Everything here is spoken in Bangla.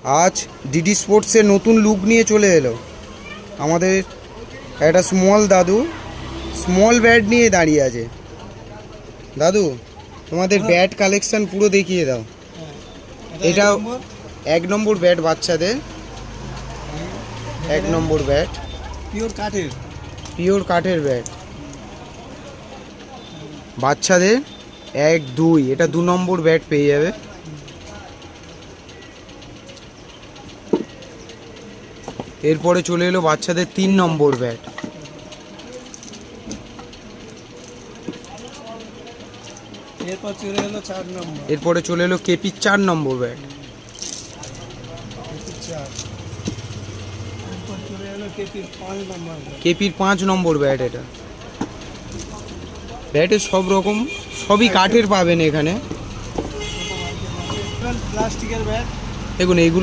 আজ ডিডি স্পোর্টসের নতুন লুক নিয়ে চলে এলো আমাদের একটা স্মল দাদু, স্মল ব্যাট নিয়ে দাঁড়িয়ে আছে। দাদু, তোমাদের ব্যাট কালেকশন পুরো দেখিয়ে দাও। এটা 1 নম্বর ব্যাট বাচ্চাদের, 1 নম্বর ব্যাট পিওর কাঠের ব্যাট বাচ্চাদের 1, 2, এটা 2 নম্বর ব্যাট পেয়ে যাবে। এরপরে চলে এলো বাচ্চাদের 3 নম্বর ব্যাট। এরপরে চলে এলো কেপির 4 নম্বর ব্যাট। কেপির 5 নম্বর ব্যাট। এটা ব্যাটের সব রকম, সবই কাঠের পাবেন এখানে। প্লাস্টিকের ব্যাট দেখুন এইগুলো